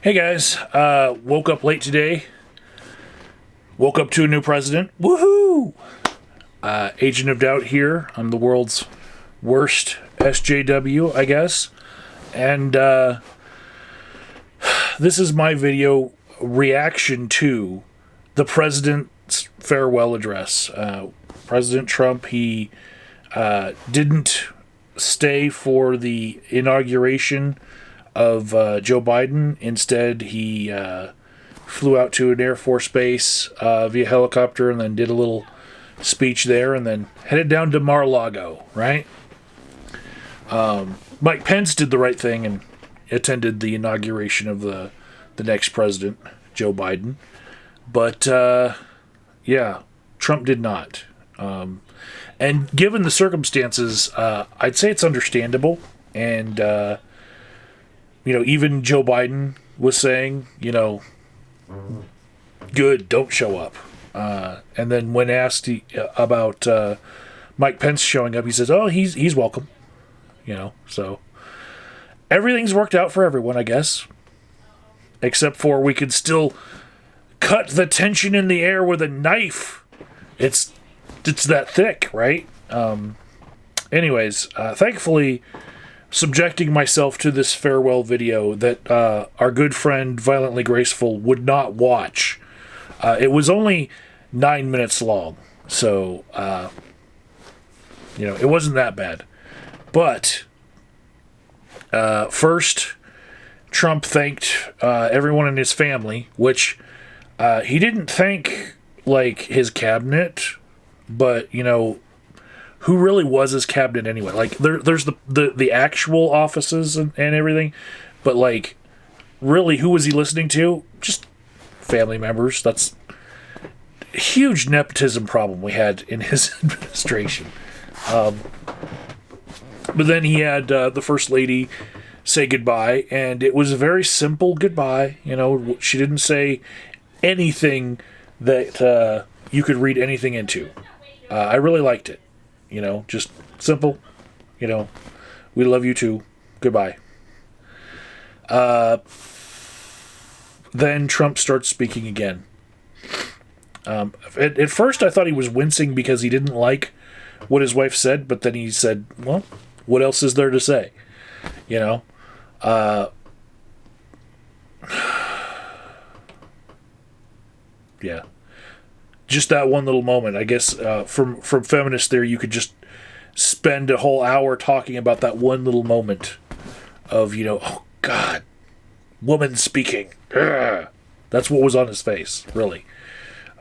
Hey guys, woke up late today. Woke up to a new president. Woohoo! Agent of Doubt here. I'm the world's worst SJW, I guess. And this is my video reaction to the president's farewell address. President Trump, he didn't stay for the inauguration of Joe Biden. Instead, he flew out to an Air Force base via helicopter and then did a little speech there and then headed down to Mar-a-Lago, right? Mike Pence did the right thing and attended the inauguration of the next president, Joe Biden. But, yeah, Trump did not. And given the circumstances, I'd say it's understandable. And, even Joe Biden was saying, good, don't show up. And then when asked about Mike Pence showing up, he says, oh, he's welcome. So everything's worked out for everyone, I guess. Except for we could still cut the tension in the air with a knife. It's that thick, right? Anyways, thankfully, subjecting myself to this farewell video that our good friend Violently Graceful would not watch. It was only 9 minutes long, so it wasn't that bad. But first, Trump thanked everyone in his family, which he didn't thank his cabinet, but who really was his cabinet anyway? There's the actual offices and everything, but really, who was he listening to? Just family members. That's a huge nepotism problem we had in his administration. But then he had the First Lady say goodbye, and it was a very simple goodbye. She didn't say anything that you could read anything into. I really liked it. Just simple. We love you too. Goodbye. Then Trump starts speaking again. At first, I thought he was wincing because he didn't like what his wife said, but then he said, well, what else is there to say? Yeah. Just that one little moment. I guess from feminist theory, you could just spend a whole hour talking about that one little moment of, oh, God, woman speaking. Ugh. That's what was on his face, really.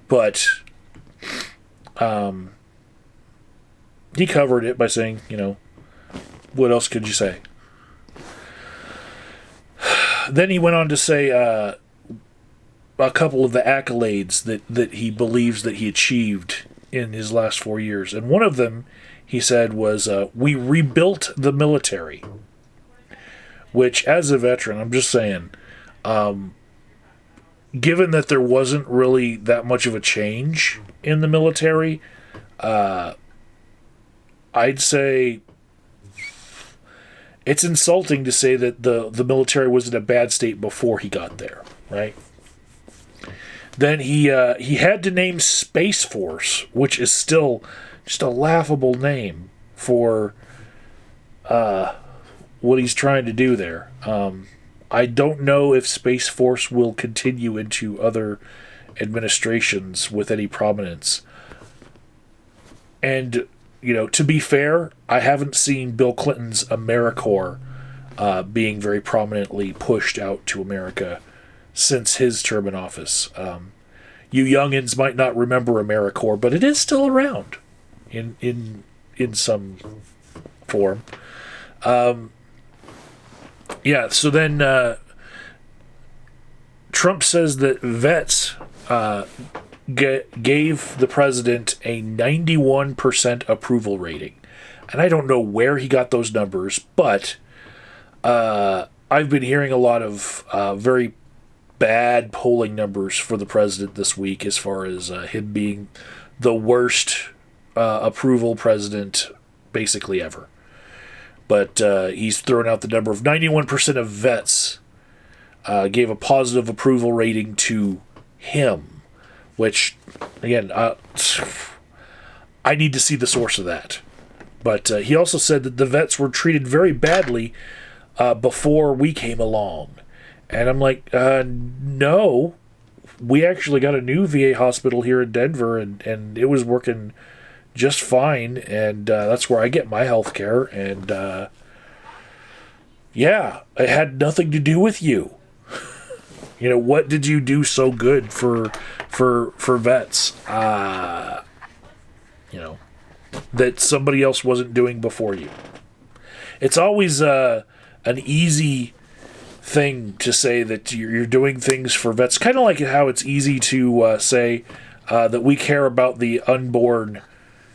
But he covered it by saying, what else could you say? Then he went on to say a couple of the accolades that he believes that he achieved in his last 4 years. And one of them, he said, was, we rebuilt the military. Which, as a veteran, I'm just saying, given that there wasn't really that much of a change in the military, I'd say it's insulting to say that the military was in a bad state before he got there, right? Then he had to name Space Force, which is still just a laughable name for what he's trying to do there. I don't know if Space Force will continue into other administrations with any prominence. And, to be fair, I haven't seen Bill Clinton's AmeriCorps being very prominently pushed out to America since his term in office. You youngins might not remember AmeriCorps, but it is still around in some form. So then Trump says that vets gave the president a 91% approval rating. And I don't know where he got those numbers, but I've been hearing a lot of very bad polling numbers for the president this week as far as him being the worst approval president basically ever. But he's thrown out the number of 91% of vets gave a positive approval rating to him, which, again, I need to see the source of that. But he also said that the vets were treated very badly before we came along. And I'm like, no. We actually got a new VA hospital here in Denver, and it was working just fine. And that's where I get my health care. And, yeah, it had nothing to do with you. You know, what did you do so good for vets? You know, that somebody else wasn't doing before you. It's always an easy thing to say that you're doing things for vets. Kind of like how it's easy to say that we care about the unborn,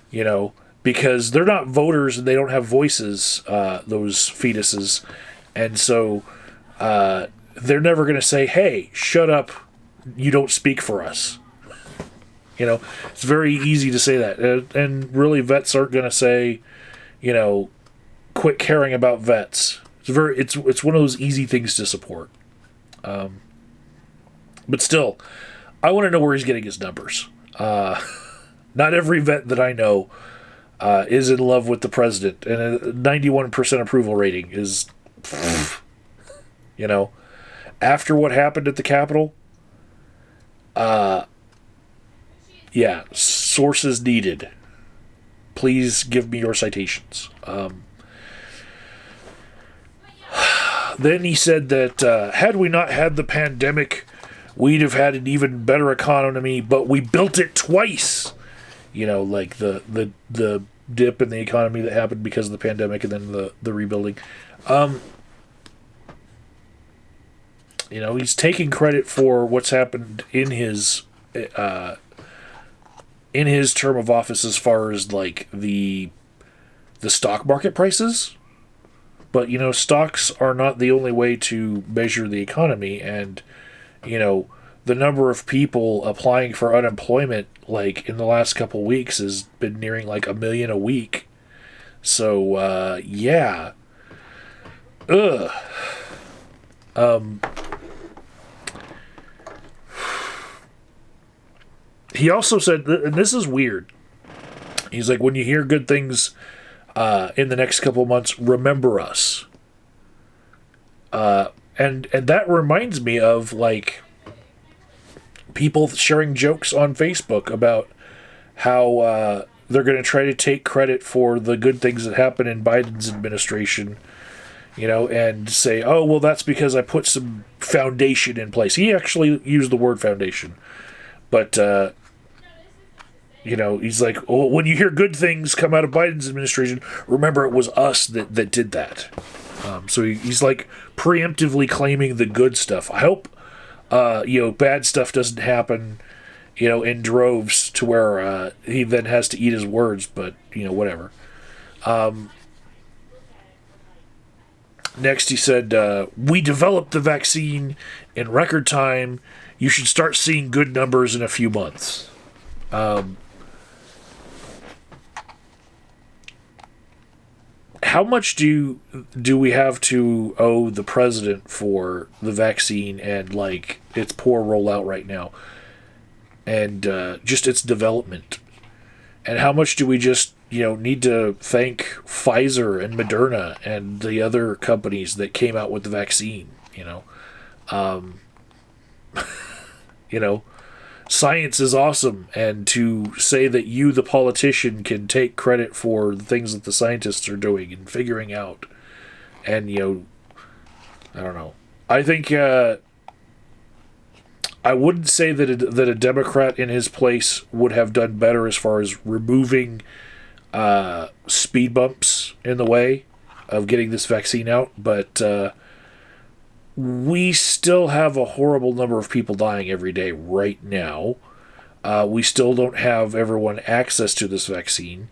you know, because they're not voters and they don't have voices, those fetuses. And so they're never going to say, hey, shut up, you don't speak for us. You know, it's very easy to say that. And really, vets aren't going to say, you know, quit caring about vets. It's one of those easy things to support. But still, I want to know where he's getting his numbers. Not every vet that I know is in love with the president. And a 91% approval rating is, you know, after what happened at the Capitol, yeah, sources needed. Please give me your citations. Then he said that had we not had the pandemic, we'd have had an even better economy, but we built it twice. You know, like the dip in the economy that happened because of the pandemic and then the rebuilding. You know, he's taking credit for what's happened in his term of office as far as like the stock market prices. But, you know, stocks are not the only way to measure the economy. And, you know, the number of people applying for unemployment, like, in the last couple weeks has been nearing, like, 1 million a week. So, yeah. Ugh. He also said, and this is weird, he's like, when you hear good things in the next couple months, remember us. And that reminds me of, like, people sharing jokes on Facebook about how they're going to try to take credit for the good things that happen in Biden's administration, you know, and say, oh, well, that's because I put some foundation in place. He actually used the word foundation. But, you know, he's like, oh, when you hear good things come out of Biden's administration, remember it was us that did that. So he's like preemptively claiming the good stuff. I hope, you know, bad stuff doesn't happen, you know, in droves to where he then has to eat his words, but, you know, whatever. Next he said, we developed the vaccine in record time. You should start seeing good numbers in a few months. How much do we have to owe the president for the vaccine and, like, its poor rollout right now? And just its development? And how much do we just, you know, need to thank Pfizer and Moderna and the other companies that came out with the vaccine, you know? You know, science is awesome, and to say that you, the politician, can take credit for the things that the scientists are doing and figuring out, and, you know, I don't know. I think I wouldn't say that a Democrat in his place would have done better as far as removing speed bumps in the way of getting this vaccine out, but we still have a horrible number of people dying every day right now. We still don't have everyone access to this vaccine.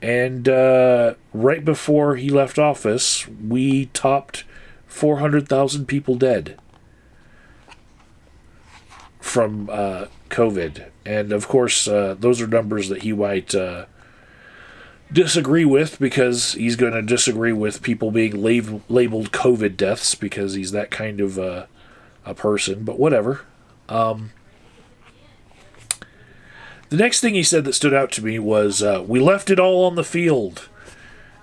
And right before he left office, we topped 400,000 people dead from COVID. And, of course, those are numbers that he might disagree with, because he's going to disagree with people being labeled COVID deaths, because he's that kind of a person, but whatever. The next thing he said that stood out to me was, we left it all on the field.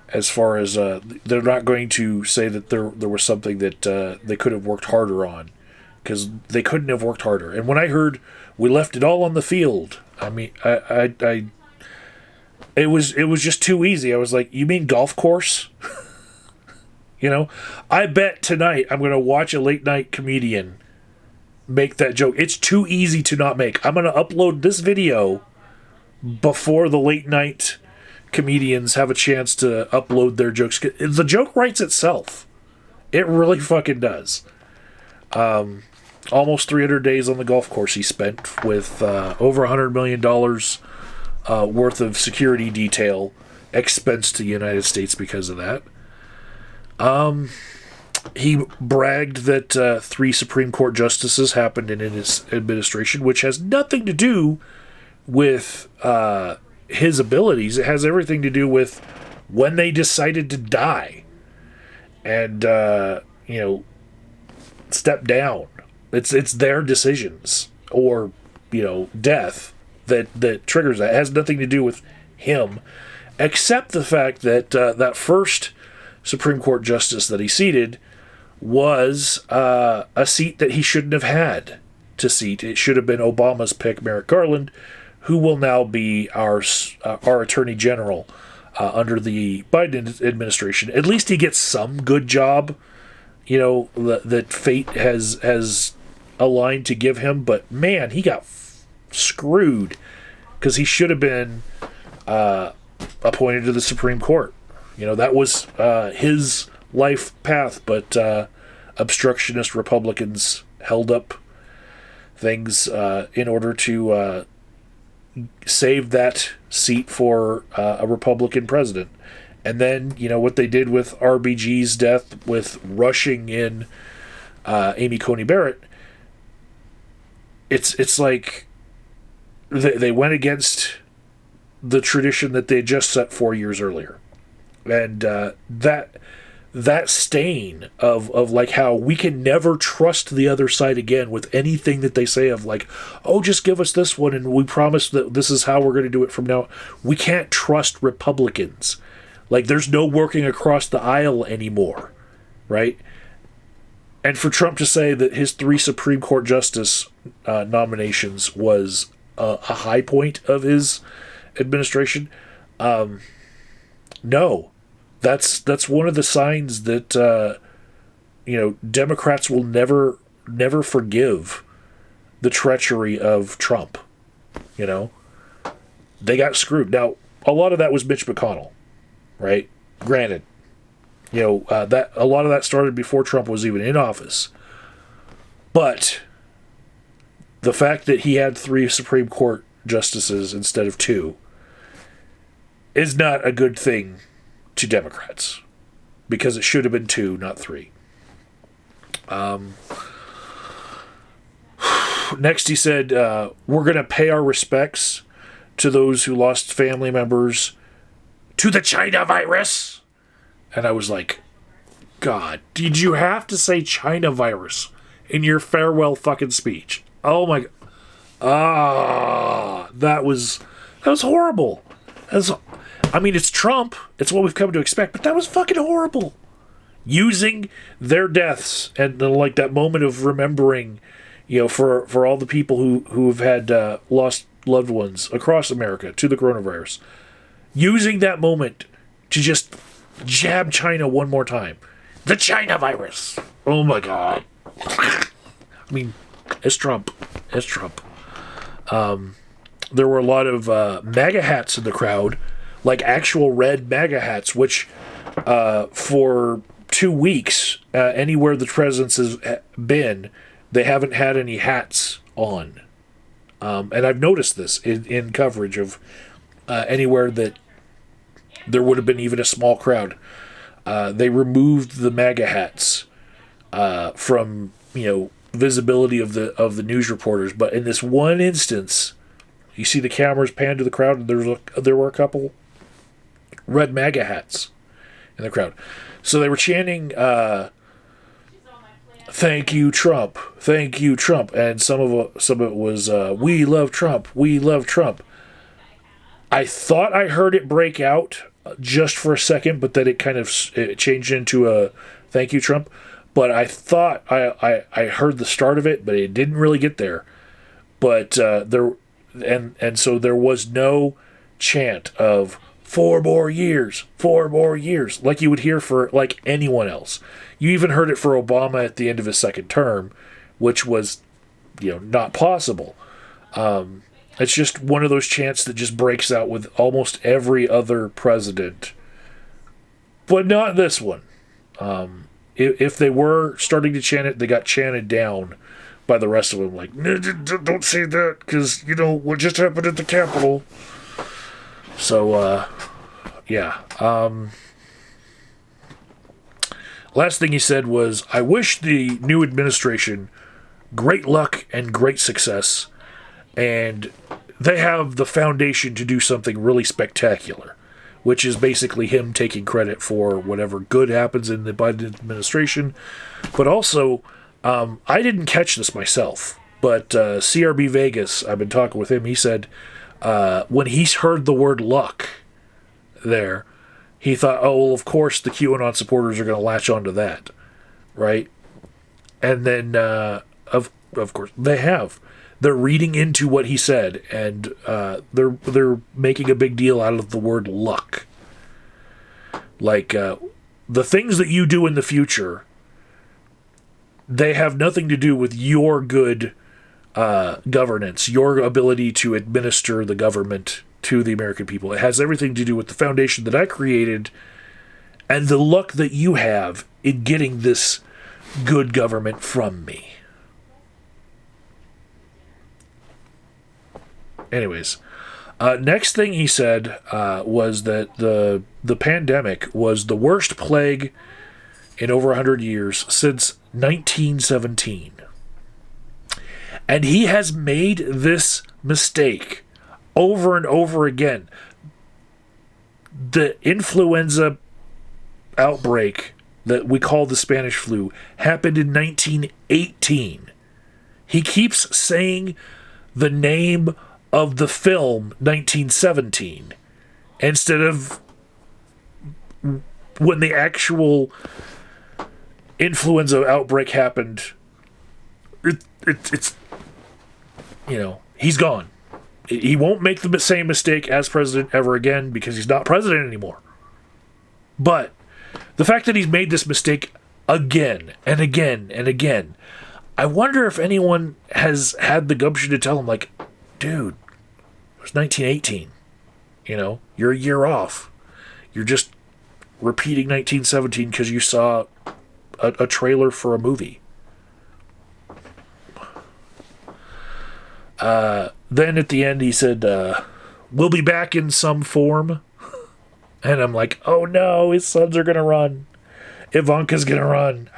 As far as they're not going to say that there was something that they could have worked harder on, because they couldn't have worked harder. And when I heard we left it all on the field, I mean, it was just too easy. I was like, you mean golf course? You know, I bet tonight I'm going to watch a late night comedian make that joke. It's too easy to not make. I'm going to upload this video before the late night comedians have a chance to upload their jokes. The joke writes itself. It really fucking does. Almost 300 days on the golf course he spent with over $100 million worth of security detail expensed to the United States because of that. He bragged that 3 Supreme Court justices happened in his administration, which has nothing to do with his abilities. It has everything to do with when they decided to die and step down. It's their decisions or death that triggers that. It has nothing to do with him, except the fact that that first Supreme Court justice that he seated was a seat that he shouldn't have had to seat. It should have been Obama's pick, Merrick Garland, who will now be our Attorney General under the Biden administration. At least he gets some good job, that fate has aligned to give him. But man, he got screwed because he should have been appointed to the Supreme Court. That was his life path, but obstructionist Republicans held up things in order to save that seat for a Republican president. And then, what they did with RBG's death, with rushing in Amy Coney Barrett, it's like they went against the tradition that they just set 4 years earlier. And that stain of like how we can never trust the other side again with anything that they say of like, oh, just give us this one and we promise that this is how we're going to do it from now. We can't trust Republicans. Like, there's no working across the aisle anymore, right? And for Trump to say that his 3 Supreme Court justice nominations was a high point of his administration, no. That's one of the signs that Democrats will never forgive the treachery of Trump. They got screwed. Now, a lot of that was Mitch McConnell, right? Granted, that a lot of that started before Trump was even in office. But the fact that he had 3 Supreme Court justices instead of 2 is not a good thing to Democrats, because it should have been 2, not 3. Next, he said, we're going to pay our respects to those who lost family members to the China virus. And I was like, God, did you have to say China virus in your farewell fucking speech? Oh my God. That was horrible. It's Trump. It's what we've come to expect, but that was fucking horrible. Using their deaths and like that moment of remembering, for all the people who have had lost loved ones across America to the coronavirus. Using that moment to just jab China one more time. The China virus. Oh my God. It's Trump. It's Trump. There were a lot of MAGA hats in the crowd, like actual red MAGA hats, which for 2 weeks, anywhere the president has been, they haven't had any hats on. And I've noticed this in coverage of anywhere that there would have been even a small crowd. They removed the MAGA hats from visibility of the news reporters. But in this one instance, you see the cameras pan to the crowd, and there were a couple red MAGA hats in the crowd. So they were chanting, "Thank you, Trump. thank you, Trump, and some of it was we love Trump, we love Trump. I thought I heard it break out just for a second, but then it changed into a thank you, Trump. But I thought I heard the start of it, but it didn't really get there. But so there was no chant of 4 more years, 4 more years, like you would hear for like anyone else. You even heard it for Obama at the end of his second term, which was, not possible. It's just one of those chants that just breaks out with almost every other president, but not this one. If they were starting to chant it, they got chanted down by the rest of them. Like, no, don't say that, because, what just happened at the Capitol. So, yeah. Last thing he said was, I wish the new administration great luck and great success, and they have the foundation to do something really spectacular, which is basically him taking credit for whatever good happens in the Biden administration. But also, I didn't catch this myself, but CRB Vegas, I've been talking with him, he said when he's heard the word luck there, he thought, oh, well, of course the QAnon supporters are going to latch onto that, right? And then, of course, they have. They're reading into what he said, and they're making a big deal out of the word luck. Like, the things that you do in the future, they have nothing to do with your good governance, your ability to administer the government to the American people. It has everything to do with the foundation that I created and the luck that you have in getting this good government from me. Anyways, next thing he said was that the pandemic was the worst plague in over 100 years since 1917. And he has made this mistake over and over again. The influenza outbreak that we call the Spanish flu happened in 1918. He keeps saying the name of the film 1917 instead of when the actual influenza outbreak happened. It's he's gone. He won't make the same mistake as president ever again because he's not president anymore. But the fact that he's made this mistake again and again and again, I wonder if anyone has had the gumption to tell him, like, dude, it was 1918. You're a year off. You're just repeating 1917 because you saw a trailer for a movie. Then at the end he said, we'll be back in some form. And I'm like, oh no, his sons are going to run. Ivanka's going to run.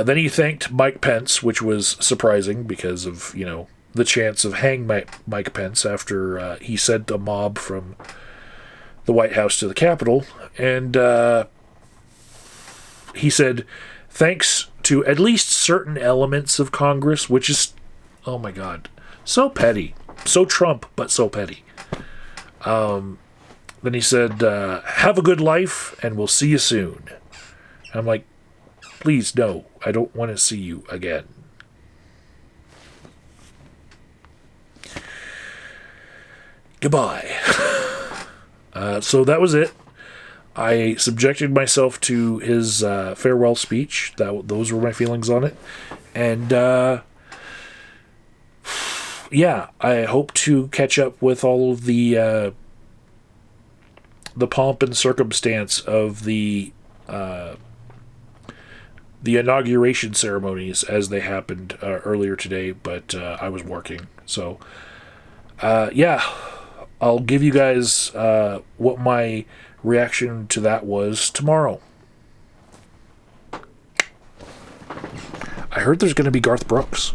Then he thanked Mike Pence, which was surprising because of, the chance of hang Mike Pence after he sent a mob from the White House to the Capitol. And he said, thanks to at least certain elements of Congress, which is, oh my God, so petty. So Trump, but so petty. Then he said, have a good life, and we'll see you soon. I'm like, please, no, I don't want to see you again. Goodbye. So that was it. I subjected myself to his farewell speech. Those were my feelings on it. And, yeah, I hope to catch up with all of the pomp and circumstance of the inauguration ceremonies as they happened earlier today, but I was working. So, yeah, I'll give you guys what my reaction to that was tomorrow. I heard there's going to be Garth Brooks.